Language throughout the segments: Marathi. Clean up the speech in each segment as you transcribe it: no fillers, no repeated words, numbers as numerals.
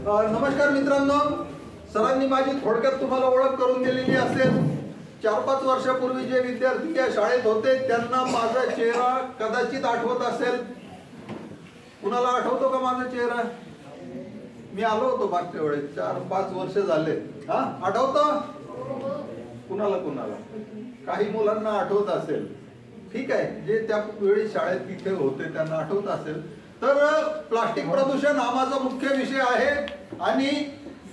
नमस्कार मित्रांनो, सरांनी माझी थोडक्यात तुम्हाला ओळख करून दिलेली असेल। 4-5 वर्षापूर्वी जे विद्यार्थी या शाळेत होते त्यांना माझा चेहरा कदाचित आठवत असेल। कुणाला आठवतो का माझा चेहरा? मी आलो होतो मागच्या वेळेस, 4-5 वर्ष झाले। हा, आठवतं? कुणाला कुणाला? काही मुलांना आठवत असेल, ठीक आहे, जे त्या वेळी शाळेत तिथे होते त्यांना आठवत असेल। तर प्लास्टिक प्रदूषण हा माझा मुख्य विषय आहे आणि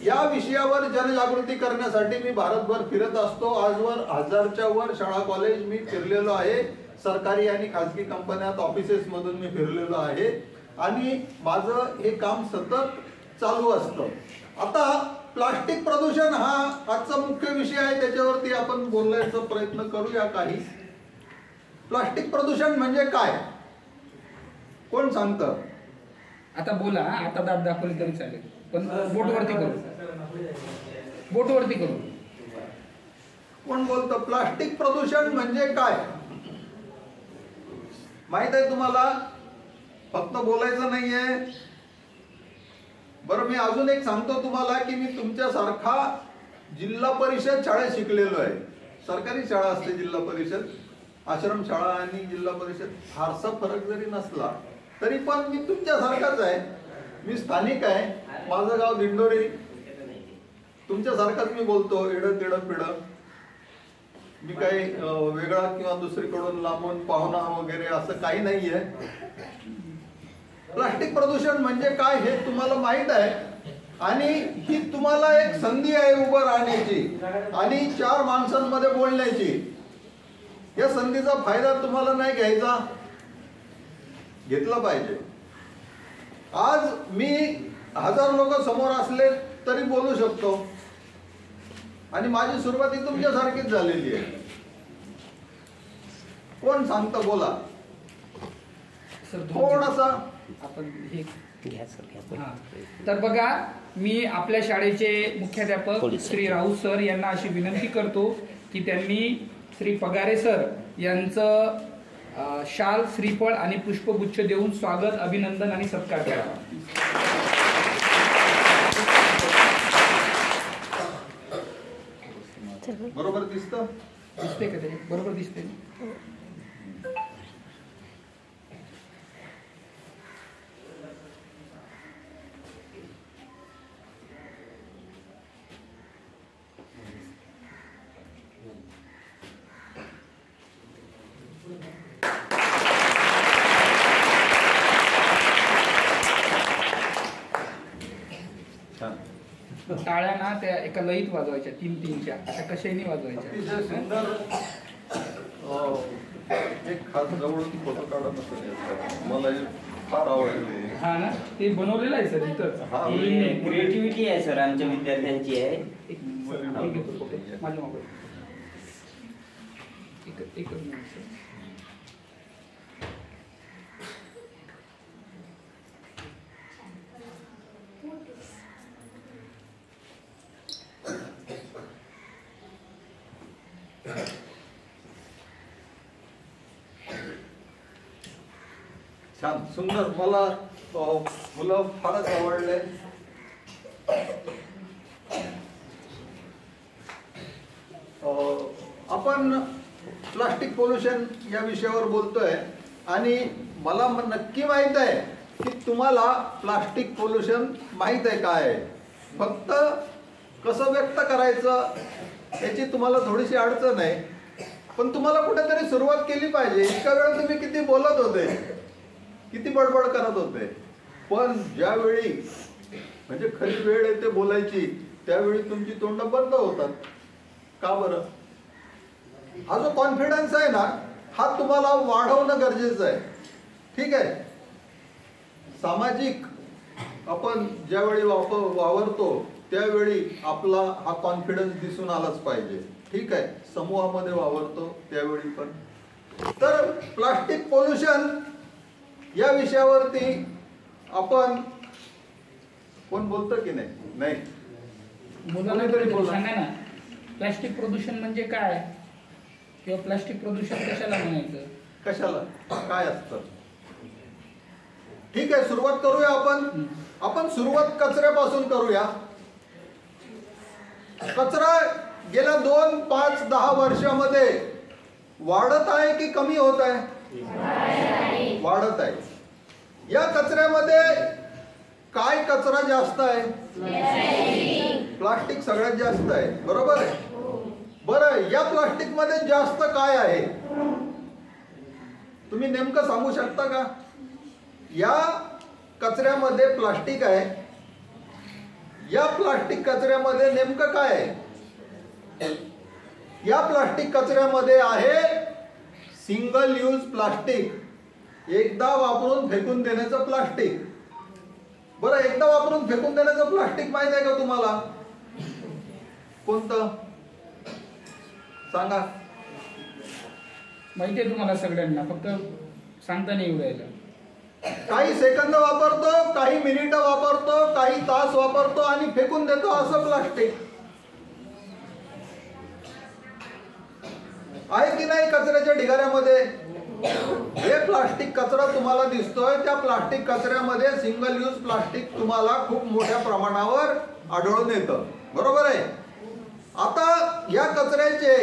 या विषयावर जनजागृती करण्यासाठी मी भारतभर फिरत असतो। आजवर 1000च्या वर शाळा कॉलेज मी फिरलेलो आहे, सरकारी आणि खासगी कंपन्यात ऑफिसेस मधून मी फिरलेलो आहे आणि माझं हे काम सतत चालू असतं। आता प्लास्टिक प्रदूषण हा आजचा मुख्य विषय आहे, त्याच्यावरती आपण बोलण्याचा प्रयत्न करूया। काही प्लास्टिक प्रदूषण म्हणजे काय, कोण सांगतं? आता बोला, आता दाब दाखवली तरी चालेल, पण बोटवरती करू, बोटवरती करू। कोण बोलतं? प्लास्टिक प्रदूषण म्हणजे काय माहित आहे तुम्हाला? फक्त बोलायचं नाहीये बरं। मी अजून एक सांगतो तुम्हाला की मी तुमच्यासारखा जिल्हा परिषद शाळेत शिकलेलो आहे। सरकारी शाळा असते जिल्हा परिषद, आश्रमशाळा आणि जिल्हा परिषद फारसा फरक जरी नसला तरी पण मी तुमच्यासारखाच आहे। मी स्थानिक आहे, माझं गाव दिंडोरी, तुमच्यासारखाच मी बोलतो एडं तेडं पिढं। मी काही वेगळा किंवा दुसरीकडून लांबून पाहुणा वगैरे असं काही नाहीये। प्लास्टिक प्रदूषण म्हणजे काय हे तुम्हाला माहित आहे आणि ही तुम्हाला एक संधी आहे उभं राहण्याची आणि 4 माणसांमध्ये बोलण्याची। या संधीचा फायदा तुम्हाला नाही घ्यायचा, घेतला पाहिजे। आज मी 1000 लोक समोर असले तरी बोलू शकतो आणि माझी सुरुवात ही तुमच्यासारखीच झालेली आहे। कोण सांगतं? बोला थोडासा आपण हे घ्या सर। तर बघा, मी आपल्या शाळेचे मुख्याध्यापक श्री राऊत सर यांना अशी विनंती करतो की त्यांनी श्री पगारे सर यांचं शाल, श्रीफळ आणि पुष्पगुच्छ देऊन स्वागत, अभिनंदन आणि सत्कार करावा। बरोबर दिसतं? दिसते का ते? बरोबर दिसते। टाळ्या ना त्या एका लयीत वाजवायच्या, 3-3च्या अशा कशाने वाजवायच्या। अतिशय सुंदर एक खास जवळून फोटो काढत असेल, मला फार आवडले। हा ना, ते बनवलेलं आहे सर इथं। क्रिएटिव्हिटी आहे सर आमच्या विद्यार्थ्यांची आहे। माझ्या मोबाईल एकच मिनिट सर। छान सुंदर, मला मुलं फारच आवडले। आपण प्लास्टिक पोल्युशन या विषयावर बोलतोय आणि मला नक्की माहित आहे की तुम्हाला प्लास्टिक पोल्युशन माहित आहे काय आहे, फक्त कसं व्यक्त करायचं याची तुम्हाला थोडीशी अडचण आहे। पण तुम्हाला कुठेतरी सुरुवात केली पाहिजे। इतका वेळ तुम्ही किती बोलत होते, किती बडबड करत होते, पण ज्यावेळी म्हणजे खरी वेळ येते बोलायची त्यावेळी तुमची तोंड बंद होतात। का बरं? हा जो कॉन्फिडन्स आहे ना, हा तुम्हाला वाढवणं गरजेचं आहे, ठीक आहे। सामाजिक आपण ज्यावेळी वावरतो त्यावेळी आपला हा कॉन्फिडन्स दिसून आलाच पाहिजे, ठीक आहे। समूहामध्ये वावरतो त्यावेळी पण। तर प्लास्टिक पोल्युशन या विषयावरती आपण कोण बोलतं की नाही? नाही, मुलांना तरी सांगा ना, प्लास्टिक प्रदूषण म्हणजे काय किंवा प्लास्टिक प्रदूषण कशाला म्हणायचं, कशाला काय असतं? ठीक आहे, सुरुवात करूया आपण। आपण सुरुवात कचऱ्यापासून करूया. कचरा गेल्या 2, 5, 10 वर्षामध्ये वाढत आहे की कमी होत आहे? वाढत आहे. या कचऱ्यामध्ये काय कचरा जास्त आहे? प्लास्टिक सगळ्यात जास्त आहे, बरोबर आहे. बरं, या प्लास्टिक मध्ये जास्त काय आहे तुम्ही नेमकं सांगू शकता का? या कचऱ्यामध्ये प्लास्टिक आहे. या प्लास्टिक कचऱ्यामध्ये नेमकं काय आहे? या प्लास्टिक कचऱ्यामध्ये आहे सिंगल यूज प्लास्टिक, एकदा वापरून फेकून देण्याचं प्लास्टिक. बरं, एकदा वापरून फेकून देण्याचं प्लास्टिक माहित आहे का तुम्हाला? कोणतं सांगा? माहिती आहे तुम्हाला सगळ्यांना, फक्त सांगता नाही येऊ राहिलं. काही सेकंद वापरतो, काही मिनिटं वापरतो, काही तास वापरतो आणि फेकून देतो असं प्लास्टिक आहे की नाही कचऱ्याच्या ढिगाऱ्यामध्ये? हे प्लास्टिक कचरा तुम्हाला दिसतोय, त्या प्लास्टिक कचऱ्यामध्ये सिंगल यूज प्लास्टिक तुम्हाला खूप मोठ्या प्रमाणावर आढळून येतं, बरोबर आहे. आता या कचऱ्याचे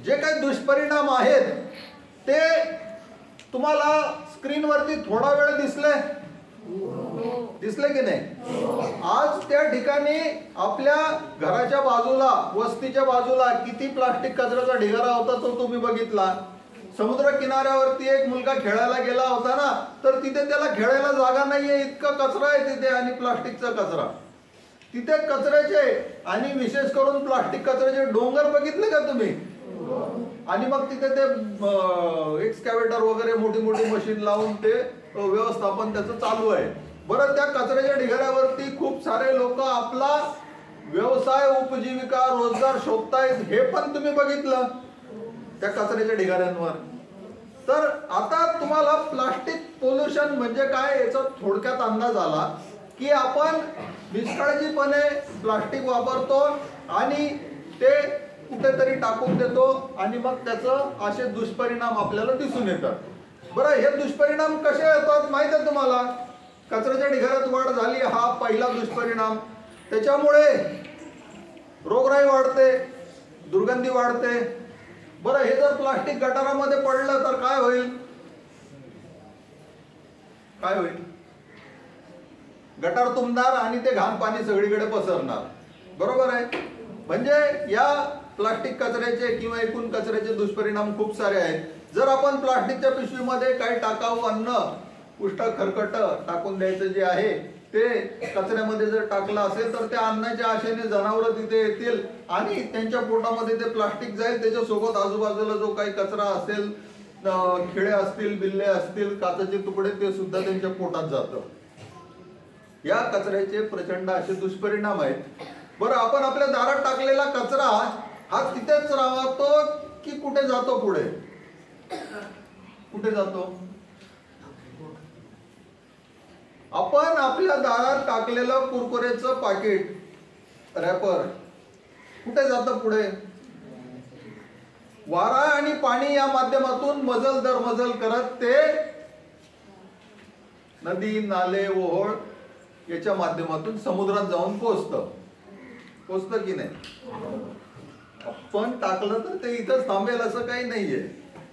जे काही दुष्परिणाम आहेत ते तुम्हाला स्क्रीनवरती थोडा वेळ दिसले की नाही? आज त्या ठिकाणी आपल्या घराच्या बाजूला, वस्तीच्या बाजूला किती प्लास्टिक कचऱ्याचा ढिगारा होता तो तुम्ही बघितला. समुद्र किनाऱ्यावरती एक मुलगा खेळायला गेला होता ना, तर तिथे त्याला खेळायला जागा नाहीये, इतका कचरा आहे तिथे आणि प्लास्टिकचा कचरा. तिथे कचऱ्याचे आणि विशेष करून प्लास्टिक कचऱ्याचे डोंगर बघितले का तुम्ही? आणि मग तिथे ते एक्सकॅव्हेटर वगैरे मोठी मोठी मशीन लावून ते व्यवस्थापन त्याचं चालू आहे. बरं, त्या कचऱ्याच्या ढिगाऱ्यावरती खूप सारे लोक आपला व्यवसाय, उपजीविका, रोजगार शोधतायत, हे पण तुम्ही बघितलं त्या कचऱ्याच्या ढिगाऱ्यांवर. तर आता तुम्हाला प्लास्टिक पोल्युशन म्हणजे काय याचा थोडक्यात अंदाज आला की आपण निष्काळजीपणे प्लास्टिक वापरतो आणि ते कुठेतरी टाकून देतो आणि मग त्याचं असे दुष्परिणाम आपल्याला दिसून येतात. बरं, हे दुष्परिणाम कसे येतात माहित आहे तुम्हाला? कचऱ्याच्या ढिगाऱ्यात वाढ झाली, हा पहिला दुष्परिणाम. त्याच्यामुळे रोगराई वाढते, दुर्गंधी वाढते. बरं, हे जर प्लास्टिक गटारामध्ये पडलं तर काय होईल? काय होईल? गटार तुंबणार आणि ते घाण पाणी सगळीकडे पसरणार, बरोबर आहे. म्हणजे या प्लास्टिक कचऱ्याचे किंवा एकूण कचऱ्याचे दुष्परिणाम खूप सारे आहेत. जर आपण प्लास्टिकच्या पिशवीमध्ये काही टाकाऊ अन्न, उष्ट खरकट टाकून द्यायचं जे आहे ते कचऱ्यामध्ये जर टाकलं असेल तर त्या अन्नाच्या आशेने जनावरं तिथे येतील आणि त्यांच्या पोटामध्ये ते प्लास्टिक जाईल. त्याच्यासोबत आजूबाजूला जो काही कचरा असेल, खिळे असतील, बिल्ले असतील, काचेचे तुकडे, ते सुद्धा त्यांच्या पोटात जातं. या कचऱ्याचे प्रचंड असे दुष्परिणाम आहेत. बरं, आपण आपल्या दारात टाकलेला कचरा हा तिथेच राहतो की कुठे जातो? पुढे कुठे जातो? आपण आपल्या दारात टाकलेलं कुरकुरेचं पाकिट, रॅपर कुठे जातं? पुढे. वारा आणि पाणी या माध्यमातून मजल दर मजल करत ते नदी, नाले, ओहोळ याच्या माध्यमातून समुद्रात जाऊन पोचतं की नाही? आपण टाकलं तर ते इथंच थांबेल असं काही नाहीये,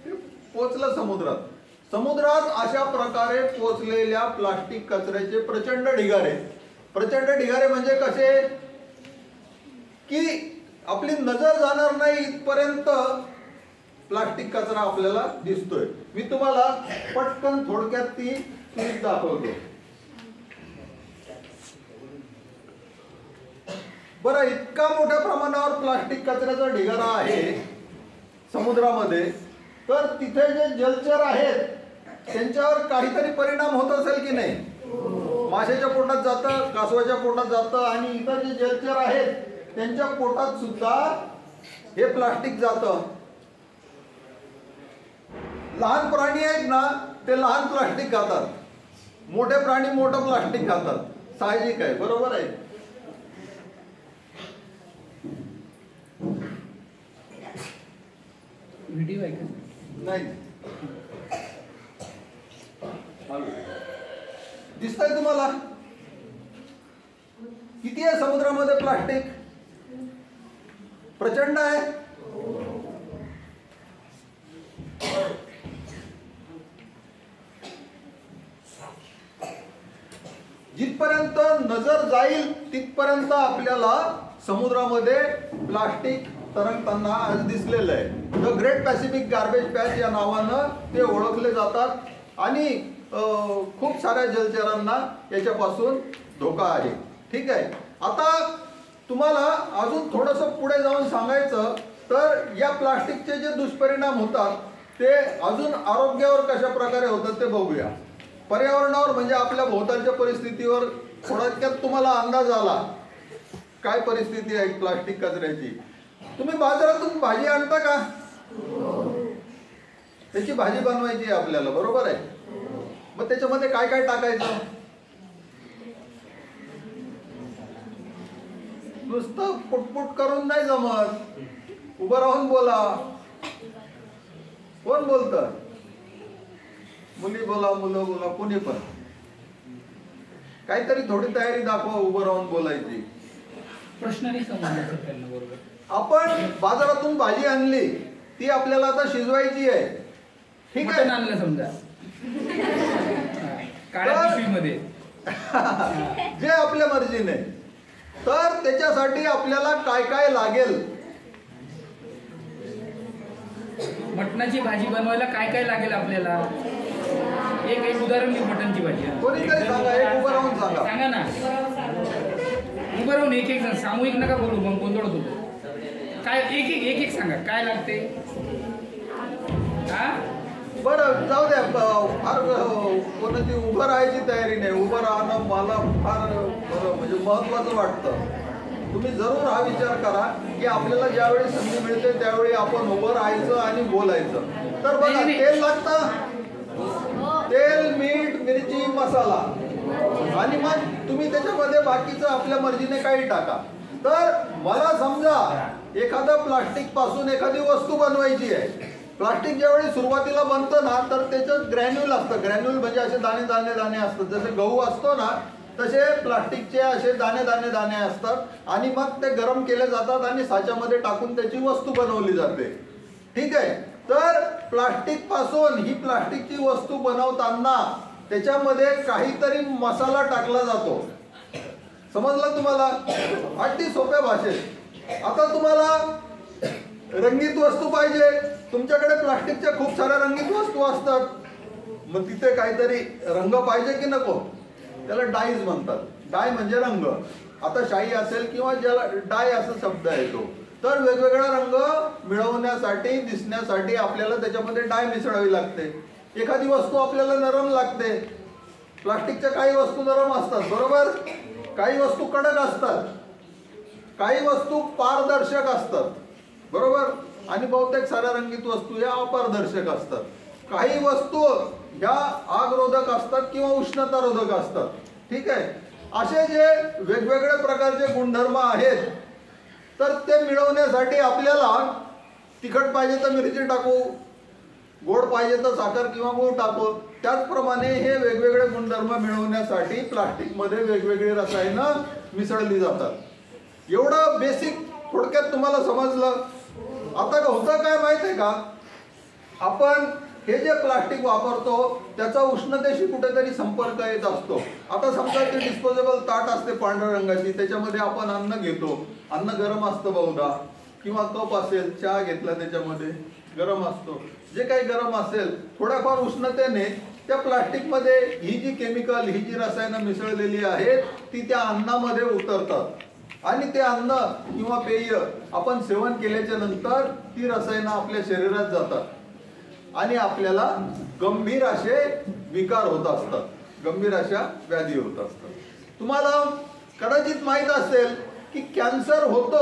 ते पोचलं समुद्रात. समुद्रात अशा प्रकारे पोचलेल्या प्लास्टिक कचऱ्याचे प्रचंड ढिगारे म्हणजे कसे की आपली नजर जाणार नाही इथपर्यंत प्लास्टिक कचरा आपल्याला दिसतोय. मी तुम्हाला पटकन थोडक्यात ती क्लिप दाखवतो. बरं, इतका मोठ्या प्रमाणावर प्लास्टिक कचऱ्याचा ढिगारा आहे समुद्रामध्ये, तर तिथे जे जलचर आहेत त्यांच्यावर काहीतरी परिणाम होत असेल की नाही? माशाच्या पोटात जातं, कासवाच्या पोटात जातं आणि इतर जे जलचर आहेत त्यांच्या पोटात सुद्धा हे प्लास्टिक जातं. लहान प्राणी आहेत ना, ते लहान प्लास्टिक खातात, मोठे प्राणी मोठं प्लास्टिक खातात, साहजिक आहे, बरोबर आहे. व्हिडिओ आहे का? नाही दिसतंय तुम्हाला? आहे समुद्रामध्ये प्लास्टिक? प्रचंड आहे. जिथपर्यंत नजर जाईल तिथपर्यंत आपल्याला समुद्रामध्ये प्लास्टिक तरंगताना आज दिसलेलं आहे. The great Pacific garbage patch या नावानं ते ओळखले जातात आणि खूप साऱ्या जलचरांना याच्यापासून धोका आहे. ठीक आहे. आता तुम्हाला अजून थोडंसं पुढे जाऊन सांगायचं तर या प्लास्टिकचे जे दुष्परिणाम होतात ते अजून आरोग्यावर कशा प्रकारे होतात ते बघूया. पर्यावरणावर म्हणजे आपल्या भोवतालच्या परिस्थितीवर थोडक्यात तुम्हाला अंदाज आला काय परिस्थिती आहे प्लास्टिक कचऱ्याची. तुम्ही बाजारातून भाजी आणता का? त्याची भाजी बनवायची आहे आपल्याला, बरोबर आहे. मग त्याच्यामध्ये काय काय टाकायचं? नुसतं पुटपुट करून नाही जमत. उभं राहून बोला. कोण बोलतं? मुली बोला, मुलं बोला, कोणी पण. काहीतरी थोडी तयारी दाखवा उभं राहून बोलायची. प्रश्न नाही समजला त्यांना. बरोबर. आपण बाजारातून भाजी आणली, ती आपल्याला आता शिजवायची आहे. ठीक आहे. आणलं समजा काळ्या पिशवीमध्ये जे आपल्या मर्जीने. तर त्याच्यासाठी आपल्याला काय काय लागेल? मटणाची भाजी बनवायला काय काय लागेल आपल्याला? एक उदाहरण देऊ. मटणाची भाजी कोणीतरी सांगा. एक उभं राहून सांगा. सांगा ना. उभं राहून एक एक सामूहिक नका बोलू, मग गोंधळत होतो. काय एक सांगा काय लागते. हा बरं जाऊ द्या. फार कोणाची उभं राहायची तयारी नाही. उभं राहणं मला फार म्हणजे महत्वाचं वाटतं. तुम्ही जरूर हा विचार करा की आपल्याला ज्यावेळी संधी मिळते त्यावेळी आपण उभं राहायचं आणि बोलायचं. तर बघा, तेल लागतं. तेल, मीठ, मिरची, मसाला आणि मग तुम्ही त्याच्यामध्ये बाकीचं आपल्या मर्जीने काही टाका. तर मला समजा एखादा प्लास्टिक पासून एखादी वस्तू बनवायची आहे. प्लास्टिक ज्यावेळी सुरुवातीला बनतं ना तर त्याचं ग्रॅन्युल असतं. ग्रॅन्युल म्हणजे असे दाणे दाणे दाणे असतात. जसे गहू असतो ना तसे प्लास्टिकचे असे दाणे दाणे दाणे असतात आणि मग ते गरम केले जातात आणि साच्यामध्ये टाकून त्याची वस्तू बनवली जाते. ठीक आहे. तर प्लास्टिक पासून ही प्लास्टिकची वस्तू बनवताना त्याच्यामध्ये काहीतरी मसाला टाकला जातो. समजलं तुम्हाला? अगदी सोप्या भाषेत. आता तुम्हाला रंगीत वस्तू पाहिजे. तुमच्याकडे प्लास्टिकच्या खूप साऱ्या रंगीत वस्तू असतात. मग तिथे काहीतरी रंग पाहिजे की नको? त्याला डाईज म्हणतात. डाय म्हणजे रंग. आता शाई असेल किंवा ज्याला डाय असा शब्द आहे तो. तर वेगवेगळा रंग मिळवण्यासाठी, दिसण्यासाठी आपल्याला त्याच्यामध्ये डाय मिसळावी लागते. एखादी वस्तू आपल्याला नरम लागते. प्लास्टिकच्या काही वस्तू नरम असतात, बरोबर. काही वस्तू कडक असतात. काही वस्तू पारदर्शक असतात, बरोबर. आणि बहुतेक साऱ्या रंगीत वस्तू या अपारदर्शक असतात. काही वस्तू ह्या आगरोधक असतात किंवा उष्णतारोधक असतात. ठीक आहे. असे जे वेगवेगळ्या प्रकारचे गुणधर्म आहेत तर ते मिळवण्यासाठी आपल्याला तिखट पाहिजे तर मिरची टाकू, गोड पाहिजे तर साखर किंवा गूळ टाकू. त्याचप्रमाणे हे वेगवेगळे गुणधर्म मिळवण्यासाठी प्लास्टिकमध्ये वेगवेगळी रसायनं मिसळली जातात. एवढं बेसिक थोडक्यात तुम्हाला समजलं. आता होतं काय माहिती आहे का? आपण हे जे प्लास्टिक वापरतो त्याचा उष्णतेशी कुठेतरी संपर्क येत असतो. आता समजा ते डिस्पोजेबल ताट असते पांढऱ्या रंगाची, त्याच्यामध्ये आपण अन्न घेतो. अन्न गरम असतं बहुधा, किंवा कप असेल, चहा घेतला त्याच्यामध्ये गरम असतो. जे काही गरम असेल थोड्याफार उष्णतेने त्या प्लास्टिकमध्ये ही जी केमिकल, ही जी रसायनं मिसळलेली आहेत ती त्या अन्नामध्ये उतरतात आणि ते अन्न किंवा पेय आपण सेवन केल्याच्या नंतर ती रसायनं आपल्या शरीरात जातात आणि आपल्याला गंभीर असे विकार होत असतात, गंभीर अशा व्याधी होत असतात. तुम्हाला कदाचित माहित असेल की कॅन्सर होतो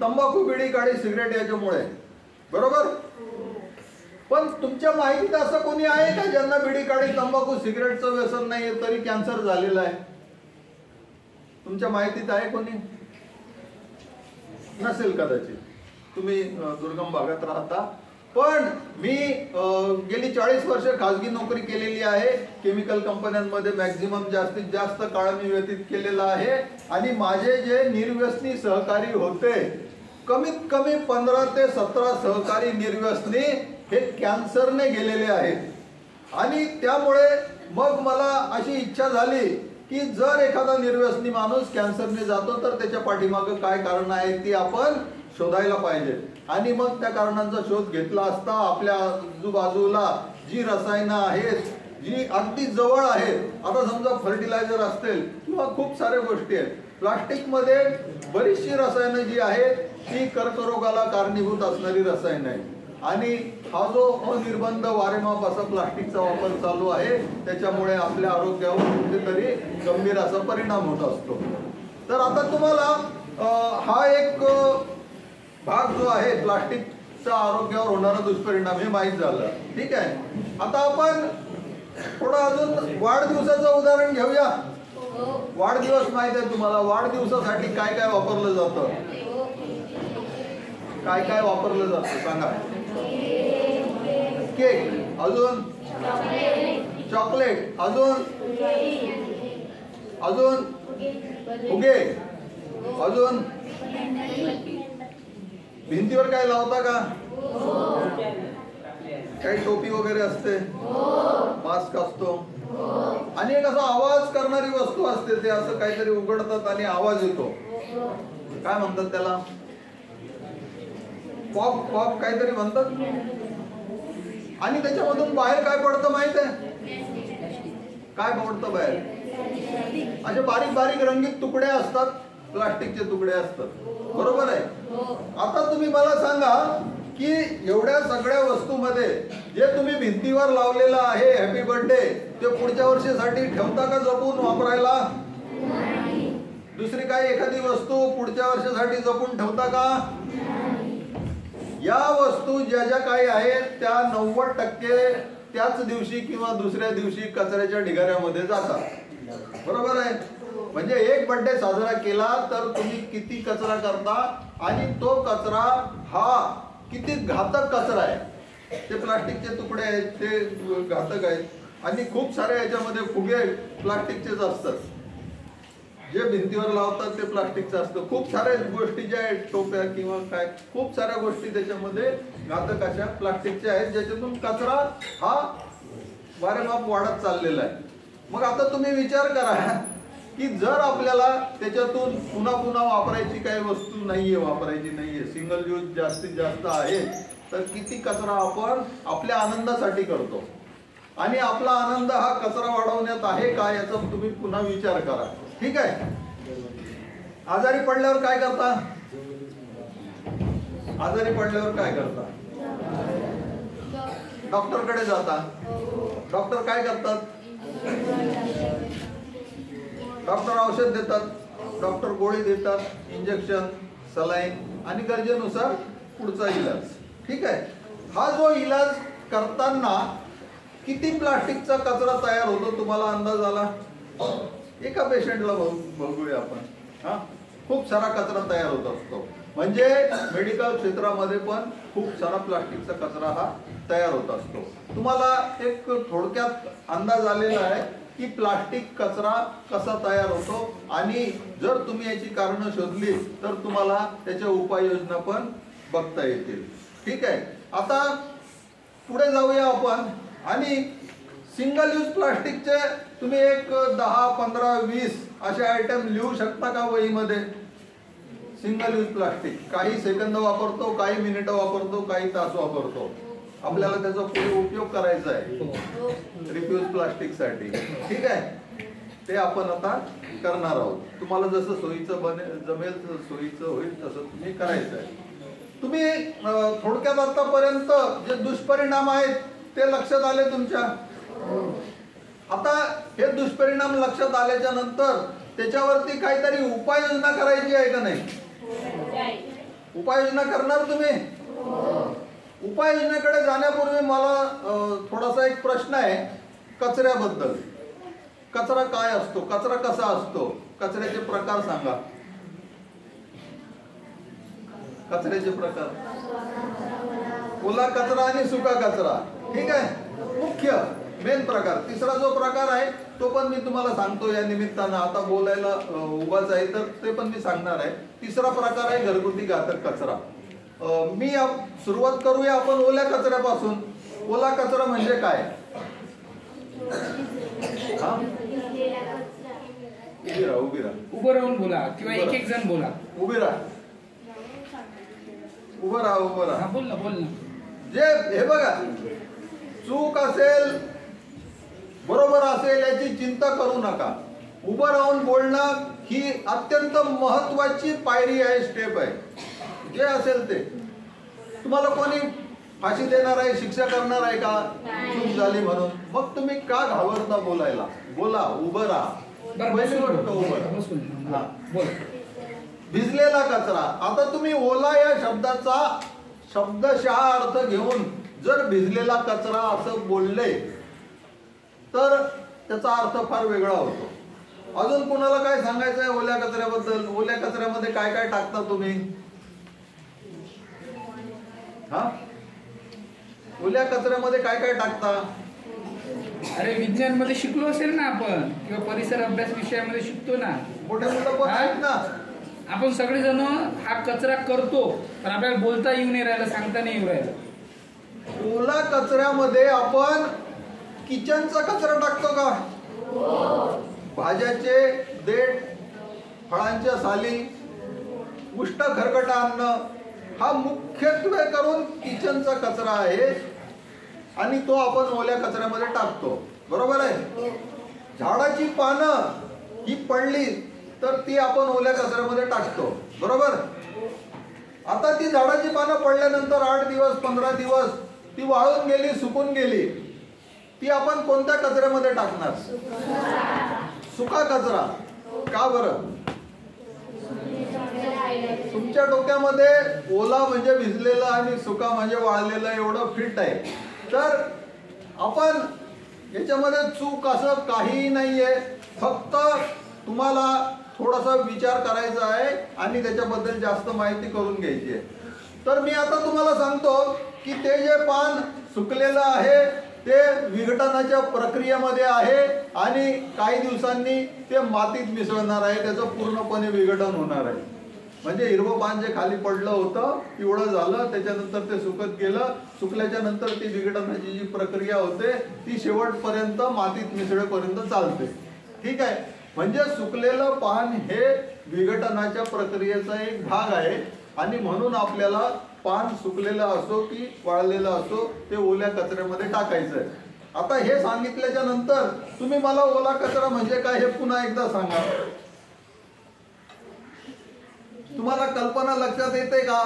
तंबाखू, बिडी, काडी, सिगरेट याच्यामुळे, बरोबर. पण तुमच्या माहितीत असं कोणी आहे का ज्यांना बिडी, काडी, तंबाखू, सिगरेटचं व्यसन नाहीये तरी कॅन्सर झालेला आहे? तुमच्या माहितीत आहे कोणी? नसेल कदाचित. तुम्ही दुर्गम भागात राहता पण मी गेली 40 वर्ष खाजगी नोकरी केलेली आहे. केमिकल कंपन्यांमध्ये मॅक्झिमम जास्तीत जास्त काळ मी व्यतीत केलेला आहे. आणि माझे जे निर्व्यसनी सहकारी होते, कमीत कमी 15 ते 17 सहकारी निर्व्यसनी हे कॅन्सरने गेलेले आहेत. आणि त्यामुळे मग मला अशी इच्छा झाली की जर एखादा निर्व्यसनी माणूस कॅन्सरने जातो तर त्याच्या पाठीमागे काय कारण आहेत ती आपण शोधायला पाहिजे. आणि मग त्या कारणांचा शोध घेतला असता आपल्या आजूबाजूला जी रसायनं आहेत, जी अगदी जवळ आहेत, आता समजा फर्टिलायझर असतील किंवा खूप साऱ्या गोष्टी आहेत, प्लास्टिकमध्ये बरीचशी रसायनं जी आहेत ती कर्करोगाला कारणीभूत असणारी रसायनं आहेत. आणि हा जो अनिर्बंध वारेमाप असा प्लास्टिकचा वापर चालू आहे त्याच्यामुळे आपल्या आरोग्यावर कुठेतरी गंभीर असा परिणाम होत असतो. तर आता तुम्हाला हा एक भाग जो आहे प्लास्टिकचा आरोग्यावर होणारा दुष्परिणाम हे माहीत झालं. ठीक आहे, आता आपण थोडं अजून वाढदिवसाचं उदाहरण घेऊया. वाढदिवस माहित आहे तुम्हाला, वाढदिवसासाठी काय काय वापरलं जातं? काय काय वापरलं जातं सांगा? केक, अजून चॉकलेट, अजून फुगे, अजून भिंतीवर काय लावता का? काही टोपी वगैरे असते, मास्क असतो, आणि एक असा आवाज करणारी वस्तू असते, ते असं काहीतरी उघडतात आणि आवाज येतो. काय म्हणतात त्याला? पॉप पॉप काहीतरी म्हणतात. आणि त्याच्यामधून बाहेर काय पडतं माहित आहे? काय पडतं बाहेर? असे बारीक बारीक रंगीत तुकडे असतात, प्लास्टिकचे तुकडे असतात, बरोबर आहे. आता तुम्ही मला सांगा की एवढ्या सगळ्या वस्तूमध्ये जे तुम्ही भिंतीवर लावलेलं आहे हॅपी बर्थडे, ते पुढच्या वर्षीसाठी ठेवता का जपून वापरायला? दुसरी काही एखादी वस्तू पुढच्या वर्षासाठी जपून ठेवता का? या वस्तू ज्या ज्या काही आहेत त्या 90% त्याच दिवशी किंवा दुसऱ्या दिवशी कचऱ्याच्या ढिगाऱ्यामध्ये जातात, बरोबर आहे. म्हणजे एक बर्थडे साजरा केला तर तुम्ही किती कचरा करता, आणि तो कचरा हा किती घातक कचरा आहे. ते प्लास्टिकचे तुकडे आहेत, ते घातक आहेत. आणि खूप सारे याच्यामध्ये फुगे प्लास्टिकचेच असतात, जे भिंतीवर लावतात ते प्लास्टिकचं असतं. खूप साऱ्या गोष्टी ज्या आहेत, टोप्या किंवा काय, खूप साऱ्या गोष्टी त्याच्यामध्ये घातक अशा प्लास्टिकच्या आहेत, ज्याच्यातून कचरा हा वारेमाप वाढत चाललेला आहे. मग आता तुम्ही विचार करा की जर आपल्याला त्याच्यातून पुन्हा पुन्हा वापरायची काही वस्तू नाहीये, वापरायची नाहीये, सिंगल यूज जास्तीत जास्त आहे, तर किती कचरा आपण आपल्या आनंदासाठी करतो. आणि आपला आनंद हा कचरा वाढवण्यात आहे का याचा तुम्ही पुन्हा विचार करा. ठीक आहे. आजारी पडल्यावर काय करता? आजारी पडल्यावर काय करता? डॉक्टरकडे जाता. डॉक्टर काय करतात? डॉक्टर औषध देतात, डॉक्टर गोळी देतात, इंजेक्शन, सलाईन आणि गरजेनुसार पुढचा इलाज. ठीक आहे. हा जो इलाज करताना किती प्लास्टिकचा कचरा तयार होतो तुम्हाला अंदाज आला? एका पेशंटला बघूया आपण. हा, खूप सारा कचरा तयार होत असतो. म्हणजे मेडिकल क्षेत्रामध्ये पण खूप सारा प्लास्टिकचा कचरा हा तयार होत असतो. तुम्हाला एक थोडक्यात अंदाज आलेला आहे की प्लास्टिक कचरा कसा तयार होतो, आणि जर तुम्ही याची कारणं शोधली तर तुम्हाला त्याच्या उपाययोजना पण बघता येतील. ठीक आहे. आता पुढे जाऊया आपण. आणि सिंगल यूज प्लास्टिकचे तुम्ही एक 10, 15, 20 असे आयटम लिहू शकता का वहीमध्ये? सिंगल यूज प्लास्टिक काही सेकंद वापरतो, काही मिनिटं वापरतो, काही तास वापरतो. आपल्याला त्याचा पुढे उपयोग करायचा आहे रिफ्यूज प्लास्टिक साठी. ठीक आहे. ते आपण आता करणार आहोत. तुम्हाला जसं सोयीचं जमेल, सोयीचं होईल तसं तुम्ही करायचं आहे. तुम्ही थोडक्यात आतापर्यंत जे दुष्परिणाम आहेत ते लक्षात आले तुमच्या. आता हे दुष्परिणाम लक्षात आल्याच्या नंतर त्याच्यावरती काहीतरी उपाययोजना करायची आहे का नाही? उपाययोजना करणार तुम्ही? उपाययोजनेकडे जाण्यापूर्वी मला थोडासा एक प्रश्न आहे कचऱ्याबद्दल. कचरा काय असतो? कचरा कसा असतो? कचऱ्याचे प्रकार सांगा. कचऱ्याचे प्रकार. ओला कचरा आणि सुका कचरा. ठीक आहे, मुख्य मेन प्रकार. तिसरा जो प्रकार आहे तो पण मी तुम्हाला सांगतो या निमित्तानं, आता बोलायला उभाच आहे तर ते पण मी सांगणार आहे. तिसरा प्रकार आहे घरगुती घातक कचरा. मी सुरुवात करूया आपण ओल्या कचऱ्यापासून. ओला कचरा म्हणजे काय? उभी राहा. उभं राहून बोला किंवा एक एक जण बोला. उभी राहा. उभं राहा. बोल ना. जे हे बघा, चूक असेल बरोबर असेल याची चिंता करू नका. उभं राहून बोलणं ही अत्यंत महत्वाची पायरी आहे, स्टेप आहे. जे असेल ते. तुम्हाला कोणी फाशी देणार आहे, शिक्षा करणार आहे का चूक झाली म्हणून? मग तुम्ही का घाबरता बोलायला? बोला, उभं राहा. पहिली गोष्ट उभं राहा. भिजलेला कचरा. आता तुम्ही ओला या शब्दाचा शब्दशः अर्थ घेऊन जर भिजलेला कचरा असं बोलले तर त्याचा अर्थ फार वेगळा होतो. अजून कुणाला काय सांगायचं आहे ओल्या कचऱ्याबद्दल? ओल्या कचऱ्यामध्ये काय काय टाकता तुम्ही? हा, ओल्या कचऱ्यामध्ये काय काय टाकता? अरे विज्ञान मध्ये शिकलो असेल ना आपण, किंवा परिसर अभ्यास विषयामध्ये शिकतो ना. मोठे मुलं पण आहेत ना. आपण सगळेजण हा कचरा करतो, पण आपल्याला बोलता येऊ नाही राहिलं, सांगता नाही येऊ राहिलं. ओला कचऱ्यामध्ये आपण किचनचा कचरा टाकतो का? भाज्याचे देठ, फळांच्या साली, उष्ट खरकट अन्न हा मुख्यत्वे करून किचनचा कचरा आहे आणि तो आपण ओल्या कचऱ्यामध्ये टाकतो. बरोबर आहे. झाडाची पानं ही पडली तर ती आपण ओल्या कचऱ्यामध्ये टाकतो. बरोबर. आता ती झाडाची पानं पडल्यानंतर 8 दिवस 15 दिवस ती वाळून गेली, सुकून गेली, ती आपण कोणत्या कचऱ्यामध्ये टाकणार? सुका कचरा. का बरं? तुमच्या डोक्यामध्ये ओला म्हणजे भिजलेला आणि सुका म्हणजे वाळलेला एवढं फिट आहे. तर आपण याच्यामध्ये चूक असं काही नाहीये. फक्त तुम्हाला थोडासा विचार करायचा आहे आणि त्याच्याबद्दल जास्त माहिती करून घ्यायची आहे. तर मी आता तुम्हाला सांगतो की ते जे पान सुकलेलं आहे ते विघटनाच्या प्रक्रियेमध्ये आहे आणि काही दिवसांनी ते मातीत मिसळणार आहे. त्याचं पूर्णपणे विघटन होणार आहे. म्हणजे हिरवं पान जे खाली पडलं होतं पिवळं झालं, त्याच्यानंतर ते सुकत गेलं. सुकल्याच्या नंतर ती विघटनाची जी प्रक्रिया होते ती शेवटपर्यंत मातीत मिसळेपर्यंत चालते. ठीक आहे. म्हणजे सुकलेलं पान हे विघटनाच्या प्रक्रियेचा एक भाग आहे आणि म्हणून आपल्याला पान सुकलेलं असो की वाळलेलं असो ते ओल्या कचऱ्यामध्ये टाकायचं आहे. आता हे सांगितल्याच्या नंतर तुम्ही मला ओला कचरा म्हणजे काय हे पुन्हा एकदा सांगा. तुम्हाला कल्पना लक्षात येते का?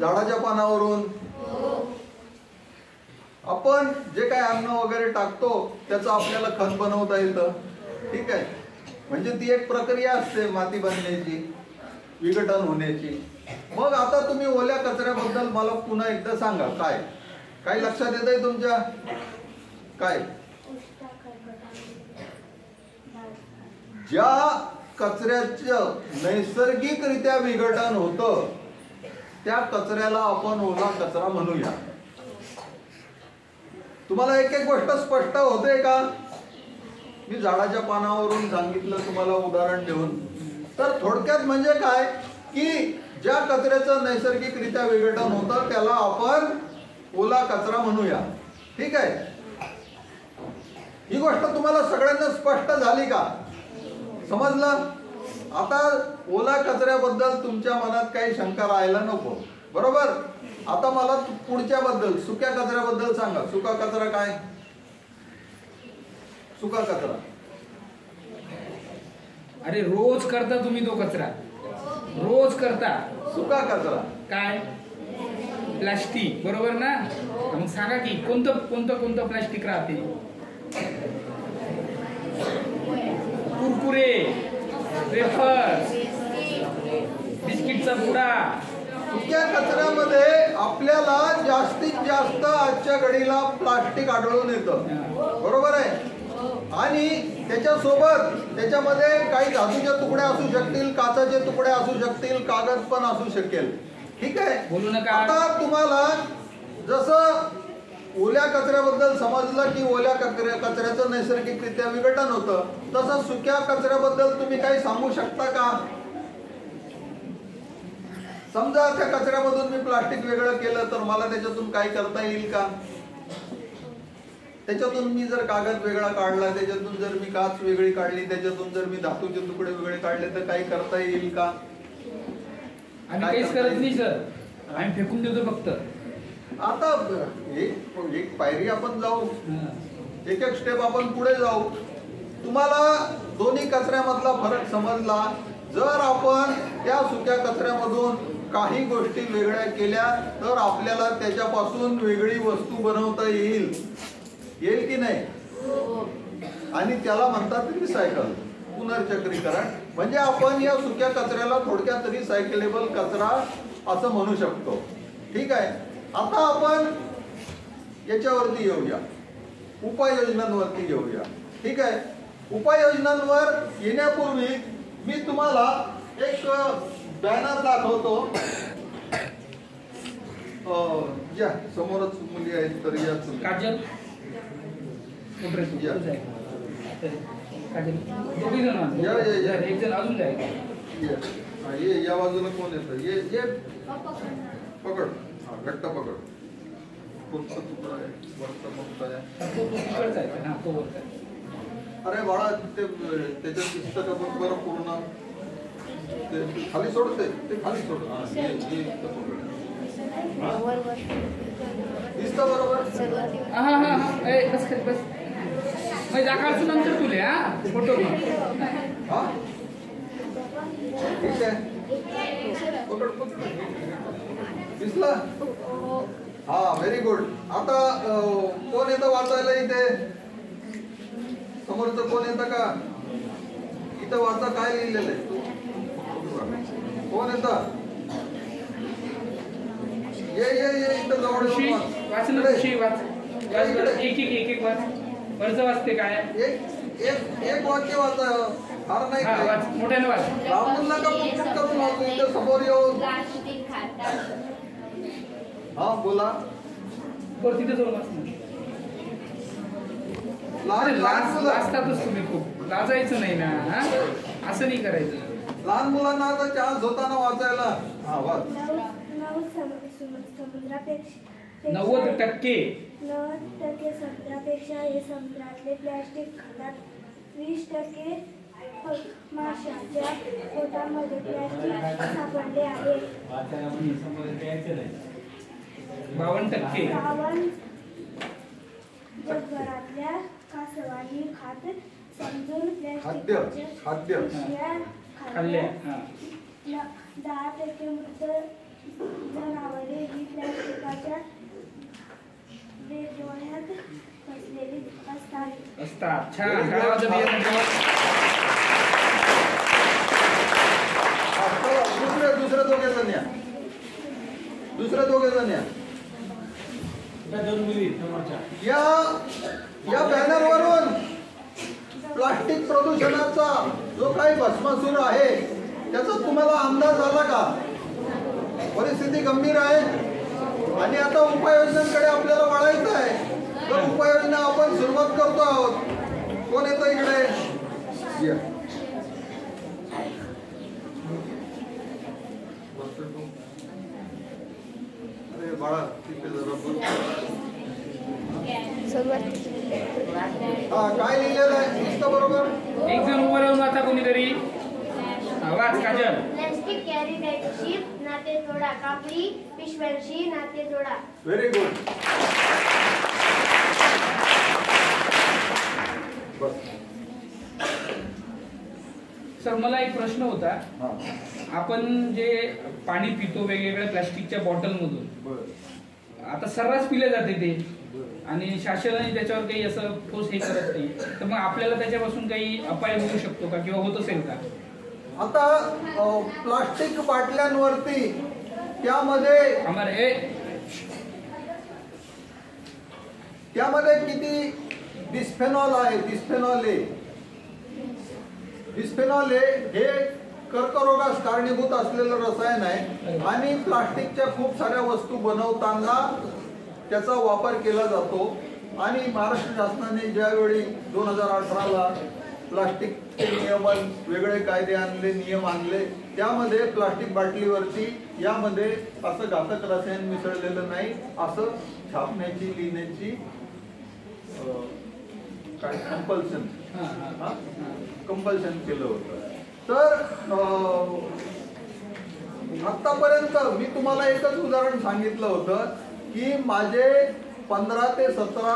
झाडाच्या पानावरून आपण जे काय अन्न वगैरे टाकतो त्याचं आपल्याला खत बनवता येतं. ठीक आहे. म्हणजे ती एक प्रक्रिया असते माती बनण्याची, विघटन होण्याची. मग आता तुम्ही ओल्या कचऱ्याबद्दल मला पुन्हा एकदा सांगा. काय काय लक्षात येत आहे तुमच्या? काय? ज्या कचऱ्याचं नैसर्गिकरित्या विघटन होतं त्या कचऱ्याला आपण ओला कचरा म्हणूया. तुम्हाला एक एक गोष्ट स्पष्ट होते का? मी झाडाच्या पानावरून सांगितलं तुम्हाला उदाहरण देऊन. तर थोडक्यात म्हणजे काय की ज्या कचऱ्याचं नैसर्गिकरित्या विघटन होतं त्याला आपण ओला कचरा म्हणूया. ठीक आहे. ही गोष्ट तुम्हाला सगळ्यांना स्पष्ट झाली का? समजलं? आता ओला कचऱ्याबद्दल तुमच्या मनात काही शंका राहायला नको. बरोबर. आता मला पुढच्या बद्दल सुक्या कचऱ्याबद्दल सांगा. सुका कचरा काय? सुका कचरा अरे रोज करता तुम्ही तो कचरा, रोज करता. सुका कचरा काय? प्लास्टिक. बरोबर ना? मग सांगा की कोणतं कोणतं कोणतं प्लास्टिक राहते? कुरकुरे, वेफर्स, बिस्किटचा पुडा. सुक्या कचऱ्यामध्ये आपल्याला जास्तीत जास्त आजच्या घडीला प्लास्टिक आढळून येतं. बरोबर आहे. आणि त्याच्यासोबत त्याच्यामध्ये काही धातूचे तुकडे असू शकतील, काचाचे तुकडे असू शकतील, कागद पण असू शकेल. ठीक आहे. बोलू नका. आता तुम्हाला जसं ओल्या कचऱ्याबद्दल समजलं की ओल्या कचऱ्याचं नैसर्गिकरित्या विघटन होतं, तसं सुक्या कचऱ्याबद्दल तुम्ही काही सांगू शकता का? समजा त्या कचऱ्यामधून मी प्लास्टिक वेगळं केलं तर मला त्याच्यातून काय करता येईल का? त्याच्यातून मी जर कागद वेगळा काढला, त्याच्यातून जर मी काच वेगळी काढली, त्याच्यातून जर मी धातूचे तुकडे वेगळे काढले तर काही करता येईल का? आम्ही काहीच करत नाही सर, आम्ही फेकून देतो फक्त. आता एक पायरी आपण जाऊ, एक एक स्टेप आपण पुढे जाऊ. तुम्हाला दोन्ही कचऱ्यामधला फरक समजला. जर आपण त्या सुक्या कचऱ्यामधून काही गोष्टी वेगळ्या केल्या तर आपल्याला त्याच्यापासून वेगळी वस्तू बनवता येईल की नाही? आणि त्याला म्हणतात रिसायकल, पुनर्चक्रीकरण. म्हणजे आपण या सुक्या कचऱ्याला थोडक्यात रिसायकलेबल कचरा असं म्हणू शकतो. ठीक आहे. आता आपण याच्यावरती येऊया, उपाययोजनांवरती येऊया. ठीक आहे. उपाययोजनांवर येण्यापूर्वी मी तुम्हाला एक बॅनर दाखवतो. या समोरच मुली आहेत तर या काजल एक जण अजून ये या बाजूला कोण येतं? ये पकड, घट्ट पकड. कोणता तुकडा आहे? वरचा मोठा आहे. अरे बाळा, त्याच्यात दिसतं का बघ बरं पूर्ण. ते खाली सोडते, ते खाली सोड. दिसतं बरोबर? बस दाखवायचं नंतर तुले फोटो. हा ठीक आहे. पकड. दिसला? हा, व्हेरी गुड. आता कोण येतं वाचायला इथे? समोरचं कोण येतं का? इथं वाचा, काय लिहिलेलं आहे? कोण येतं? ये इथं जवळ एक वाच वाचते काय? एक वाक्य वाचा, फार नाही. मोठ्याने वाच. लांबून नका पुस्तक करून वाचू, इथं समोर येऊन. हा बोला. तिथे जाऊन वाच. लाजतातच तुम्ही खूप, लाजायचं नाही ना. असं नाही करायचं. लहान मुलांना आता चान्स होता ना वाचायला. हा वाच. 90% समुद्रापेक्षा हे समुद्रातले प्लॅस्टिक खातात. 20% माशांच्या पोटामध्ये प्लॅस्टिक सापडले आहे. 52% जगभरातल्या कासवांनी खात समजून खाद्य खाल्ले. 10% मृत जनावरे ही प्लॅस्टिकच्या बेडोळ्यात फसलेली असतात. छान. दुसरे दोघे जण या. या बॅनरवरून प्लास्टिक प्रदूषणाचा जो काही भस्मासूर आहे त्याचा तुम्हाला अंदाज आला का? परिस्थिती गंभीर आहे आणि आता उपाययोजनांकडे आपल्याला वळायचं आहे. तर उपाययोजना आपण सुरुवात करतो आहोत. कोण येतं इकडे? अरे बाळा, तिथे जरा हा, काय लिहिलेलं आहे? दिसतं बरोबर? एक जण उभं राहून वाचा कोणीतरी. आवाज. काजल. प्लास्टिक कॅरी बॅगशी नाते जोडा, कापडी पिशव्यांशी नाते जोडा. Very good. सर, मला एक प्रश्न होता. आपण जे पाणी पितो वेगवेगळ्या प्लास्टिकच्या बॉटलमधून, आता सर्रास पिले जाते ते आणि शासनाने त्याच्यावर काही असं ठोस हे करत नाही, तर मग आपल्याला त्याच्यापासून काही अपाय होऊ शकतो का किंवा होत असेल का? आता प्लास्टिक बाटल्यांवरती त्यामध्ये किती बिस्फेनॉल आहे? बिस्फेनॉल हे कर्करोगास कारणीभूत असलेलं रसायन आहे आणि प्लास्टिकच्या खूप साऱ्या वस्तू बनवताना त्याचा वापर केला जातो. आणि महाराष्ट्र शासनाने ज्यावेळी 2018ला प्लास्टिकचे नियमन वेगळे कायदे आणले, नियम आणले, त्यामध्ये प्लास्टिक बाटलीवरती यामध्ये असं घातक रसायन मिसळलेलं नाही असं छापण्याची, लिहिण्याची काय कंपल्शन केलं होतं. तर आतापर्यंत मी तुम्हाला एकच उदाहरण सांगितलं होतं की माझे 15 ते 17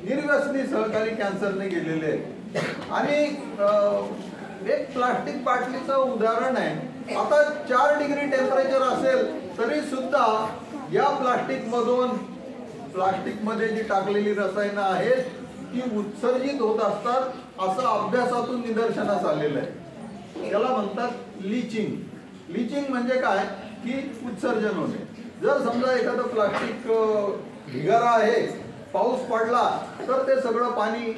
निर्व्यसनी सहकारी कॅन्सरने गेलेले आहेत. आणि एक प्लास्टिक बाटलीचं उदाहरण आहे. आता 4 डिग्री टेम्परेचर असेल तरी सुद्धा या प्लास्टिकमध्ये जी टाकलेली रसायनं आहेत ती उत्सर्जित होत असतात असं अभ्यासातून निदर्शनास आलेलं आहे. त्याला म्हणतात लिचिंग. लिचिंग म्हणजे काय की उत्सर्जन होणे. जर समजा एखादं प्लास्टिक ढिगारा आहे, पाऊस पडला तर ते सगळं पाणी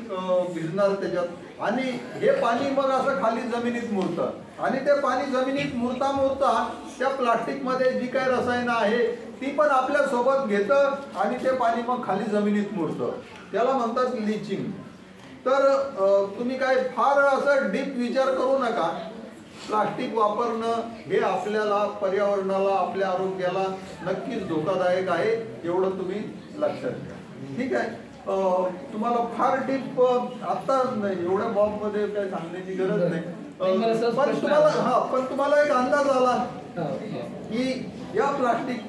भिजणार त्याच्यात आणि हे पाणी मग असं खाली जमिनीत मुरतं आणि ते पाणी जमिनीत मुरता मुरता त्या प्लास्टिकमध्ये जी काही रसायनं आहे ती पण आपल्या सोबत घेतं आणि ते पाणी मग खाली जमिनीत मुरतं. त्याला म्हणतात लिचिंग. तर तुम्ही काय फार असं डीप विचार करू नका. प्लास्टिक वापरणं हे आपल्याला, पर्यावरणाला, आपल्या आरोग्याला नक्कीच धोकादायक आहे, एवढं तुम्ही लक्षात घ्या. ठीक आहे. तुम्हाला फार डीप आता एवढ्या बॉबमध्ये काही सांगण्याची गरज नाही. पण तुम्हाला एक अंदाज आला की या प्लास्टिक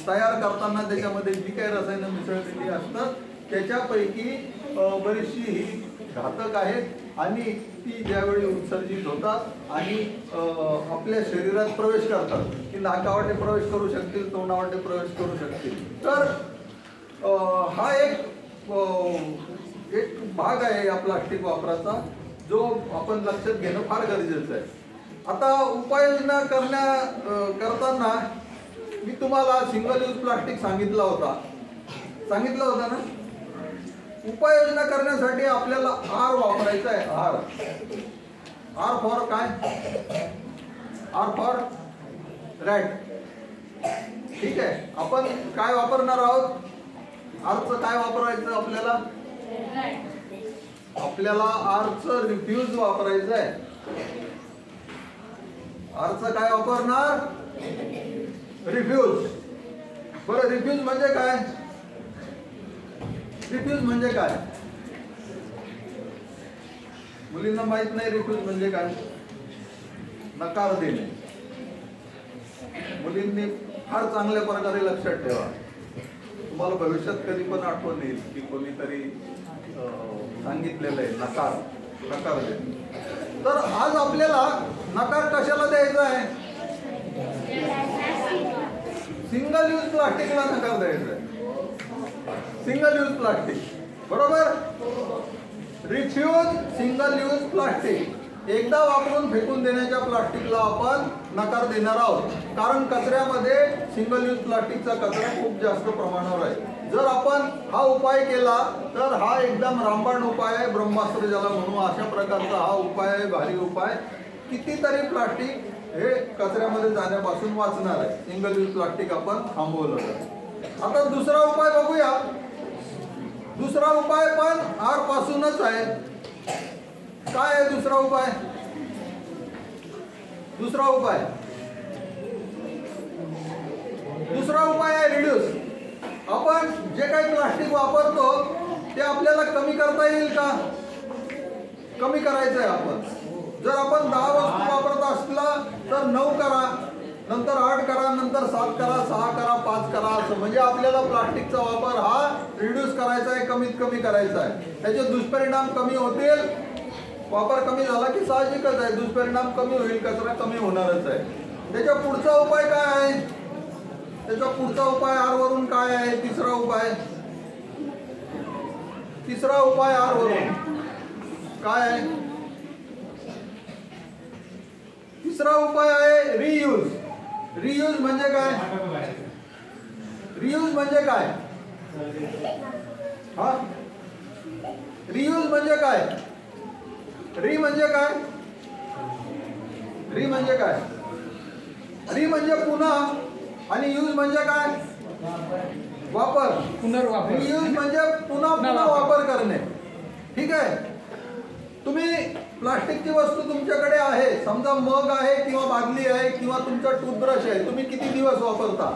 तयार करताना त्याच्यामध्ये जी काही रसायनं मिसळलेली असतात त्याच्यापैकी बरीचशी ही घातक आहेत आणि ती ज्यावेळी उत्सर्जित होतात आणि आपल्या शरीरात प्रवेश करतात, ती नाकावाटे प्रवेश करू शकतील, तोंडावाटे प्रवेश करू शकतील. तर हा एक भाग आहे या प्लास्टिक वापराचा जो आपण लक्षात घेणं फार गरजेचं आहे. आता उपाययोजना करताना मी तुम्हाला सिंगल यूज प्लास्टिक सांगितलं होता ना. उपाययोजना करण्यासाठी आपल्याला आर वापरायचा आहे. आर फॉर काय? R for rat. ठीक आहे. आपण काय वापरणार आहोत? आरचं काय वापरायचं आपल्याला आरचं रिफ्यूज वापरायचं आहे. आरचं काय वापरणार? रिफ्यूज. बरं, रिफ्यूज म्हणजे काय? रिफ्यूज म्हणजे काय? मुलींना माहित नाही रिफ्यूज म्हणजे काय? नकार देणे. मुलींनी फार चांगल्या प्रकारे लक्षात ठेवा. तुम्हाला भविष्यात कधी पण आठवण येईल की कोणीतरी सांगितलेलं आहे नकार देणे. तर आज आपल्याला नकार कशाला द्यायचा आहे? सिंगल यूज प्लास्टिकला नकार द्यायचा आहे. सिंगल यूज प्लास्टिक, बरोबर. Refuse single use plastic. एकदा वापरून फेकून देण्याच्या प्लास्टिकला आपण नकार देणार आहोत. कारण कचऱ्यामध्ये सिंगल यूज प्लास्टिकचा कचरा खूप जास्त प्रमाणावर आहे. जर आपण हा उपाय केला तर हा एकदम रामबाण उपाय आहे, ब्रह्मास्त्र ज्याला म्हणू, अशा प्रकारचा हा उपाय आहे, भारी उपाय. कितीतरी प्लास्टिक हे कचऱ्यामध्ये जाण्यापासून वाचणार आहे. सिंगल यूज प्लास्टिक आपण थांबवलं तर. आता दुसरा उपाय बघूया. दुसरा उपाय पण आर पासूनच आहे. काय आहे दुसरा उपाय? दुसरा उपाय आहे रिड्यूस. आपण जे काही प्लास्टिक वापरतो ते आपल्याला कमी करता येईल का? कमी करायचं आहे आपण. जर आपण 10 वस्तू वापरत असला तर 9 करा, नंतर 8 करा, नंतर 7 करा, 6 करा, 5 करा. असं म्हणजे आपल्याला प्लास्टिकचा वापर हा रिड्यूस करायचा आहे, कमीत कमी करायचा आहे. त्याचे दुष्परिणाम कमी होतील. वापर कमी झाला की साहजिकच आहे दुष्परिणाम कमी होईल, कचरा कमी होणारच आहे. त्याच्या पुढचा उपाय काय आहे? त्याचा पुढचा उपाय आर वरून काय आहे? तिसरा उपाय आर वरून काय आहे? तिसरा उपाय आहे रियूज. रियूज म्हणजे काय? रियूज म्हणजे काय? हा, रियूज म्हणजे काय? री म्हणजे काय? री म्हणजे पुन्हा आणि यूज म्हणजे काय? वापर, पुनर्वापर. रियूज म्हणजे पुन्हा पुन्हा वापर करणे. ठीक आहे. तुम्ही प्लास्टिकची वस्तू तुमच्याकडे आहे, समजा मग आहे किंवा बादली आहे किंवा तुमचा टूथब्रश आहे, तुम्ही किती दिवस वापरता?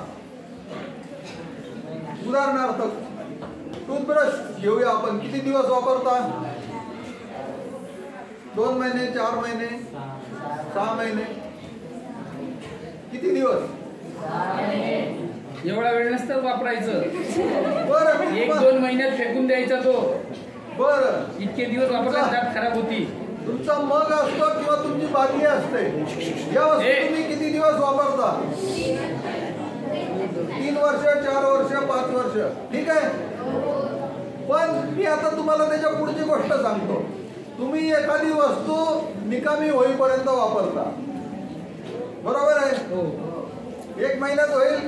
उदाहरणार्थ टूथब्रश घेऊया आपण, किती दिवस वापरता? 2 महिने, 4 महिने, 6 महिने, किती दिवस? एवढा वेळ नसतं वापरायचं. बरं, 1-2 महिन्यात फेकून द्यायचा तो. बरं, इतके दिवस वापरला दात खराब होती. तुमचा मग असतो किंवा तुमची बादली असते, या वस्तू तुम्ही किती दिवस वापरता? 3 वर्ष, 4 वर्ष, 5 वर्ष. ठीक आहे. पण मी आता तुम्हाला त्याच्या पुढची गोष्ट सांगतो. तुम्ही एखादी वस्तू निकामी होईपर्यंत वापरता, बरोबर आहे? 1 महिन्यात होईल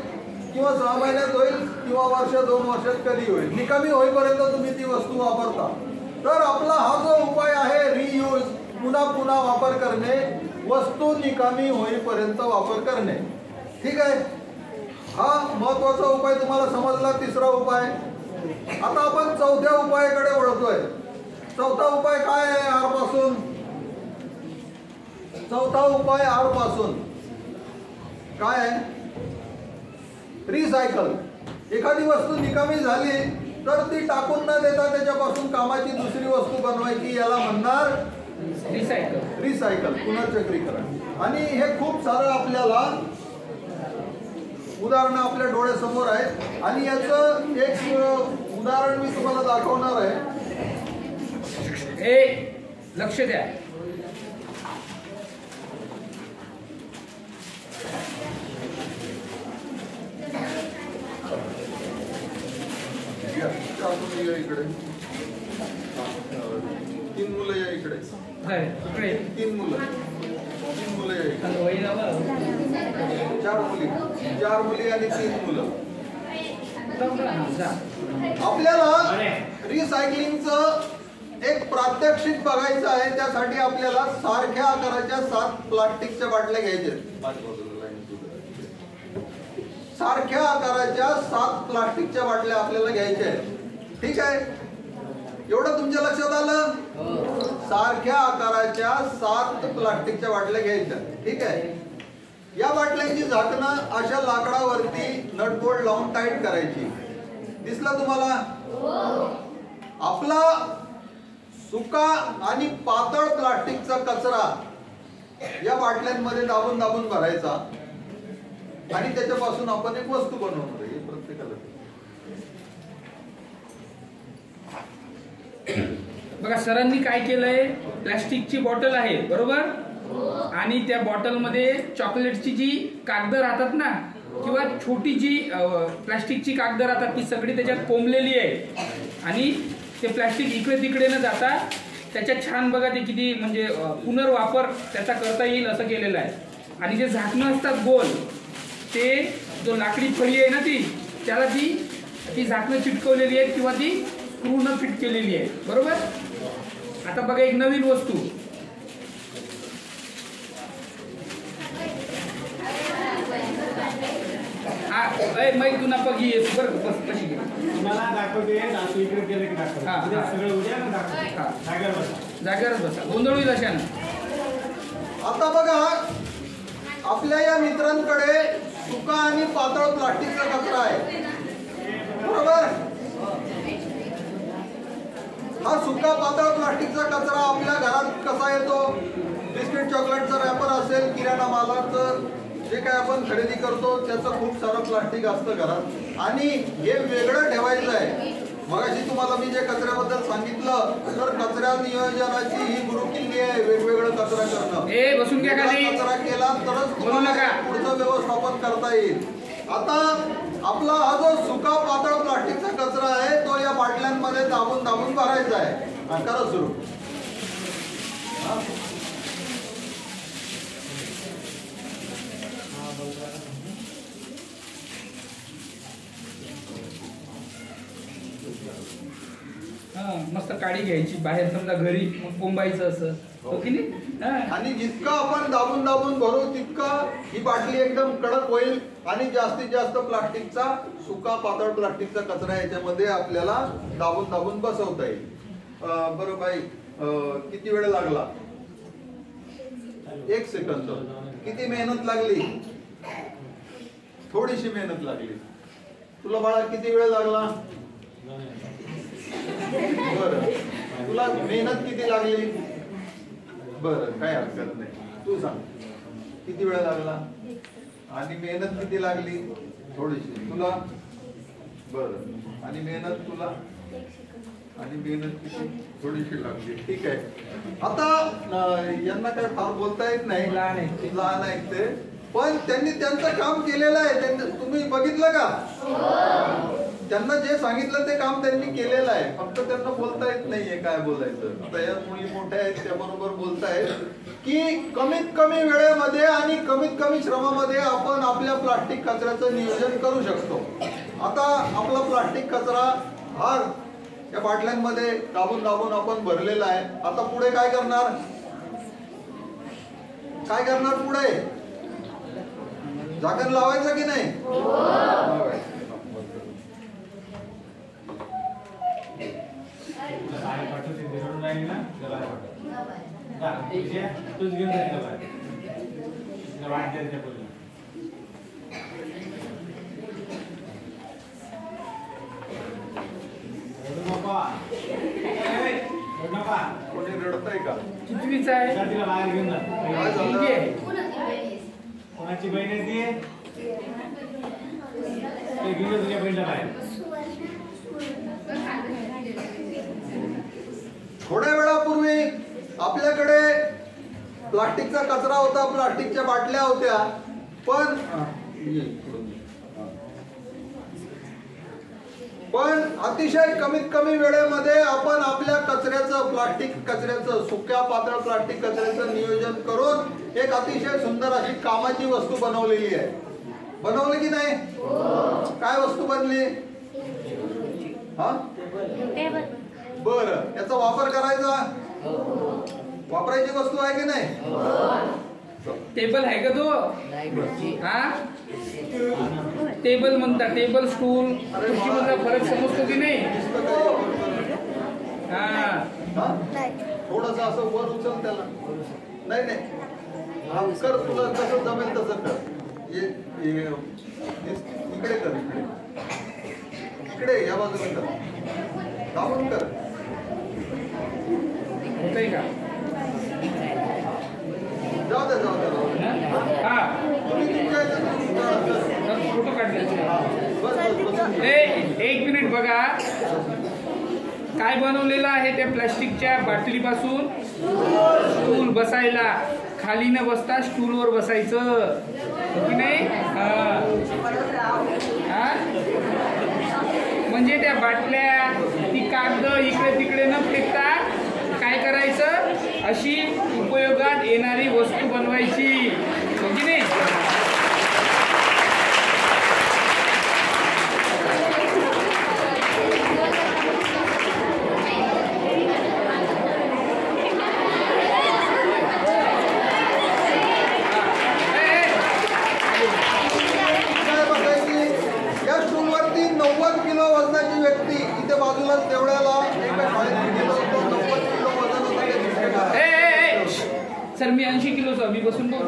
किंवा 6 महिन्यात होईल किंवा वर्ष, 2 वर्षात कधी होईल, निकामी होईपर्यंत तुम्ही ती वस्तू वापरता. तर आपला हा जो उपाय आहे रियूज, पुन्हा पुन्हा वापर करणे, वस्तू निकामी होईपर्यंत वापर करणे. ठीक आहे. हा महत्वाचा उपाय तुम्हाला समजला. तिसरा उपाय. आता आपण चौथ्या उपायाकडे वळतोय. चौथा उपाय काय आहे? आर पासून. चौथा उपाय आर पासून काय आहे? रिसायकल. एखादी वस्तू निकामी झाली तर ती टाकून न देता त्याच्यापासून कामाची दुसरी वस्तू बनवायची, याला म्हणणार रिसायकल. रिसायकल, पुनर्चक्रीकरण. आणि हे खूप सारं आपल्याला उदाहरणं आपल्या डोळ्यासमोर आहेत आणि याचं एक उदाहरण मी तुम्हाला दाखवणार आहे. लक्ष द्या. इकडे 3 मुलं या इकडे. 3 मुलं या इकडे. 4 मुली आणि 3 मुलं. आपल्याला रिसायकलिंगचं एक प्रात्यक्षिक बघायचं आहे. त्यासाठी आपल्याला सारख्या आकाराच्या 7 प्लास्टिकच्या बाटल्या घ्यायच्या. सारख्या आकाराच्या 7 प्लास्टिकच्या बाटल्या आपल्याला घ्यायच्या आहेत. ठीक आहे. एवढं तुमच्या लक्षात आलं? सारख्या आकाराच्या 7 प्लास्टिकच्या बाटल्या घ्यायच्या. ठीक आहे. या बाटल्यांची झाकणं अशा लाकडावरती नटबोल्ट लावून टाईट करायची. दिसलं तुम्हाला? आपला सुका आणि पातळ प्लास्टिकचा कचरा या बाटल्यांमध्ये दाबून दाबून भरायचा आणि त्याच्यापासून आपण एक वस्तू बनवणार आहे. प्रत्येकाला बघा, सरांनी काय केलंय? प्लास्टिकची बॉटल आहे, बरोबर? आणि त्या बॉटलमध्ये चॉकलेटची जी कागद राहतात ना, किंवा छोटी जी प्लास्टिकची कागद राहतात, ती सगळी त्याच्यात कोंबलेली आहे. आणि ते प्लास्टिक इकडे तिकडे न जाता त्याच्यात छान बघा ते किती म्हणजे पुनर्वापर त्याचा करता येईल असं केलेलं आहे. आणि जे झाकणं असतात गोल, ते जो लाकडी फळी आहे ना त्याला ती झाकणं चिटकवलेली आहे किंवा ती स्क्रूनं फिट केलेली आहे, बरोबर? आता बघा एक नवीन वस्तू. माहिती तू ना पगी येतो बरं. बस कशी घे तुम्हाला दाखवते. इकडे गेले की दाखवते. सगळं उद्या ना दाखवते. जागेवरच बसा. गोंधळ होईल अशानं. आता बघा, आपल्या या मित्रांकडे सुका आणि पातळ प्लास्टिकचा कचरा आहे, बरोबर? हा सुका पातळ प्लास्टिकचा कचरा आपल्या घरात कसा येतो? बिस्किट चॉकलेटचा रॅपर असेल, किराणा मालाचं जे काय आपण खरेदी करतो त्याचं खूप सारं प्लास्टिक असतं घरात आणि हे वेगळं ठेवायचं आहे. मगाशी तुम्हाला मी जे कचऱ्याबद्दल सांगितलं, तर कचरा नियोजनाची ही गुरुकिल्ली आहे, वेगवेगळं कचरा करणं. बसून घ्या खाली. कचरा केला तरच तुम्हाला पुढचं व्यवस्थापन करता येईल. आता आपला हा जो सुका पातळ प्लास्टिकचा कचरा आहे तो या बाटल्यांमध्ये दाबून दाबून भरायचा आहे. करा सुरू. मस्त काडी घ्यायची बाहेर, समजा घरी कोंबायचं असं हो की नाही? हा. आणि जितकं आपण दाबून दाबून भरू तितकं ही बाटली एकदम कडक होईल आणि जास्तीत जास्त प्लास्टिकचा सुका पातळ प्लास्टिकचा कचरा याच्यामध्ये आपल्याला दाबून दाबून बसवता येईल. बरं बाई, किती वेळ लागला? 1 सेकंद. किती मेहनत लागली? थोडीशी मेहनत लागली. तुला बाळा किती वेळ लागला? बरं, तुला मेहनत किती लागली? बरं, काय हरकत नाही. तू सांग किती वेळ लागला आणि मेहनत किती लागली? थोडीशी. तुला? बरं, आणि मेहनत तुला? आणि मेहनत किती? थोडीशी लागली. ठीक आहे. आता यांना काय फार बोलता येत नाही, लहान आहेत ते, पण त्यांनी त्यांचं काम केलेलं आहे. तुम्ही बघितलं का? त्यांना जे सांगितलं ते काम त्यांनी केलेलं आहे. फक्त त्यांना बोलता येत नाहीये काय बोलायचं. आता या मुली मोठ्या आहेत, त्या बरोबर बोलतायत की कमीत कमी वेळेमध्ये आणि कमीत कमी श्रमामध्ये आपण आपल्या प्लास्टिक कचऱ्याचं नियोजन करू शकतो. आता आपला प्लास्टिक कचरा हा या बाटल्यांमध्ये दाबून दाबून आपण भरलेला आहे. आता पुढे काय करणार? काय करणार पुढे? झाकण लावायचं की नाही? कोणी रडतंय का? कितवीचा आहे? बाहेर घेऊन जा. काय झालं? मुलगी आहे. कोणाची बहीण आहे ती? ते घेऊन जा तुझ्या बहिणीला बाहेर. थोड्या वेळापूर्वी आपल्याकडे प्लास्टिकचा कचरा होता, प्लास्टिकच्या बाटल्या होत्या, पण अतिशय कमीत कमी वेळेमध्ये आपण आपल्या कचऱ्याचं, प्लास्टिक कचऱ्याचं, सुक्या पातळ प्लास्टिक कचऱ्याचं नियोजन करून एक अतिशय सुंदर अशी कामाची वस्तू बनवलेली आहे. बनवली की नाही? काय वस्तू बनली? हा, बरं, याचा वापर करायचा? वापरायची वस्तू आहे की नाही? टेबल आहे का तो? हा, टेबल म्हणता, टेबल स्टूल खुर्ची मधला फरक समजतो की नाही? हा, थोडस असं वर उचल त्याला. नाही नाही, कर, तुला कसं जमेल तसं कर. इकडे कर, इकडे या बाजूला कर, दाबून कर. होतंय का? जाऊ दे. हा, फोटो काढले. एक मिनिट बघा काय बनवलेलं आहे त्या प्लास्टिकच्या बाटलीपासून. स्टूल बसायला, खाली न बसता स्टूलवर बसायचं की नाही? म्हणजे त्या बाटल्या, ती कागद इकडे तिकडे न फेकता काय करायचं, अशी उपयोगात येणारी वस्तू बनवायची हो की नाही? या स्टूलवरती 90 किलो वजनाची व्यक्ती, इथे बाजूलाच तेवढ्याला एका शाळेत गेलो होतो, 90 किलो वजन होतं. सर मी 80 किलोचा, मी बसून बघू.